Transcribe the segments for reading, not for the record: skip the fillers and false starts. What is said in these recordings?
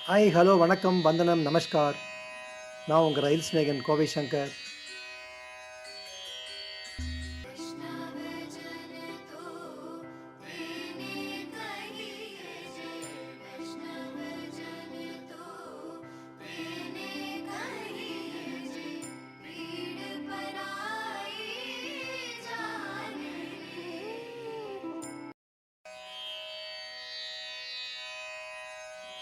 Hi, hello, வணக்கம், வந்தனம், நமஸ்கார். நான் உங்கள் ரயில் ஸ்நேகன் கோவை சங்கர்.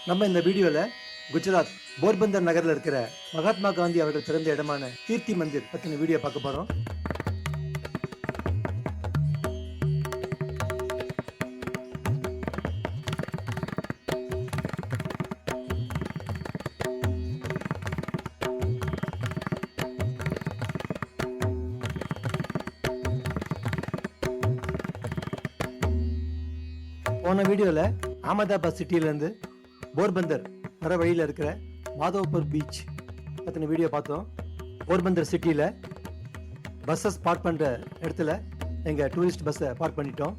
நம்ம இந்த வீடியோவில் குஜராத் போர்பந்தர் நகரில் இருக்கிற மகாத்மா காந்தி அவர்கள் பிறந்த இடமான கீர்த்தி மந்திர் பற்றின வீடியோ பார்க்க போகிறோம். போன வீடியோவில் அகமதாபாத் சிட்டியிலேருந்து போர்பந்தர் வர வழியில் இருக்கிற மாதவ்பூர் பீச் பற்றின வீடியோ பார்த்தோம். போர்பந்தர் சிட்டியில் பஸ்ஸஸ் பார்க் பண்ணுற இடத்துல எங்கள் டூரிஸ்ட் பஸ்ஸை பார்க் பண்ணிட்டோம்.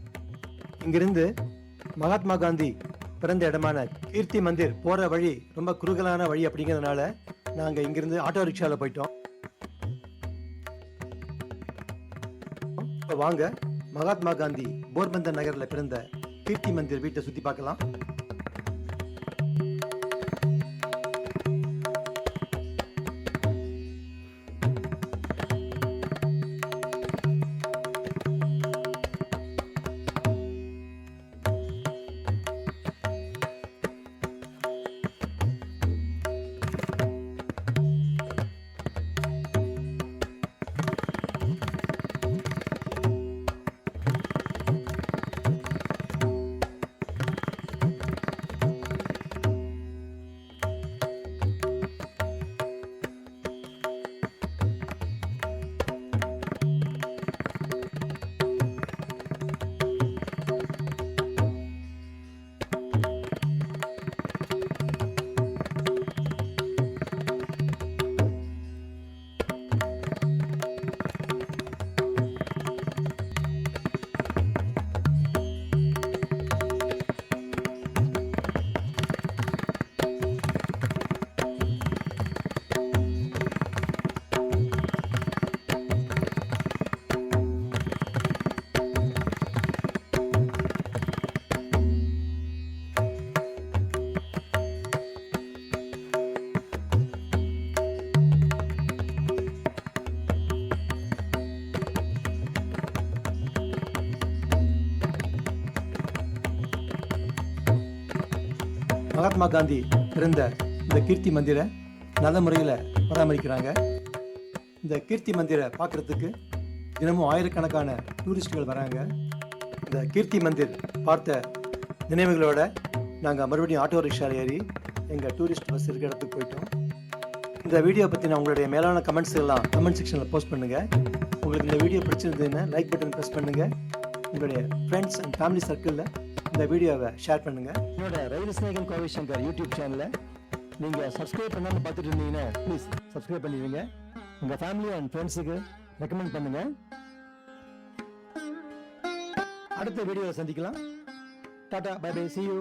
இங்கிருந்து மகாத்மா காந்தி பிறந்த இடமான கீர்த்தி மந்திர் போகிற வழி ரொம்ப குறுகலான வழி அப்படிங்கிறதுனால நாங்கள் இங்கிருந்து ஆட்டோ ரிக்ஷாவில் போயிட்டோம். இப்போ வாங்க மகாத்மா காந்தி போர்பந்தர் நகரில் பிறந்த கீர்த்தி மந்திர் வீட்டை சுற்றி பார்க்கலாம். மகாத்மா காந்தி பிறந்த இந்த கீர்த்தி மந்திரை நல்ல முறையில் பராமரிக்கிறாங்க. இந்த கீர்த்தி மந்திரை பார்க்குறதுக்கு தினமும் ஆயிரக்கணக்கான டூரிஸ்டுகள் வராங்க. இந்த கீர்த்தி மந்திர் பார்த்த நினைவுகளோட நாங்கள் மறுபடியும் ஆட்டோ ரிக்ஷாவில் ஏறி எங்கள் டூரிஸ்ட் பஸ் இருக்கிற இடத்துக்கு போயிட்டோம். இந்த வீடியோ பற்றி நான் உங்களுடைய மேலான கமெண்ட்ஸ் எல்லாம் கமெண்ட் செக்ஷனில் போஸ்ட் பண்ணுங்கள். உங்களுக்கு இந்த வீடியோ பிடிச்சிருந்ததுன்னா லைக் பட்டன் ப்ரெஸ் பண்ணுங்கள். உங்களுடைய ஃப்ரெண்ட்ஸ் அண்ட் ஃபேமிலி சர்க்கிளில் இந்த வீடியோவை ஷேர் பண்ணுங்கள். என்னோட ரயில் ஸ்நேகன் கோவை சங்கர் யூடியூப் சேனலை நீங்கள் சப்ஸ்கிரைப் பண்ணாமல் பார்த்துட்டு இருந்தீங்கன்னா ப்ளீஸ் சப்ஸ்கிரைப் பண்ணிடுங்க. உங்கள் ஃபேமிலி அண்ட் ஃப்ரெண்ட்ஸுக்கு ரெக்கமெண்ட் பண்ணுங்கள். அடுத்த வீடியோவை சந்திக்கலாம். Tata, bye bye, see you.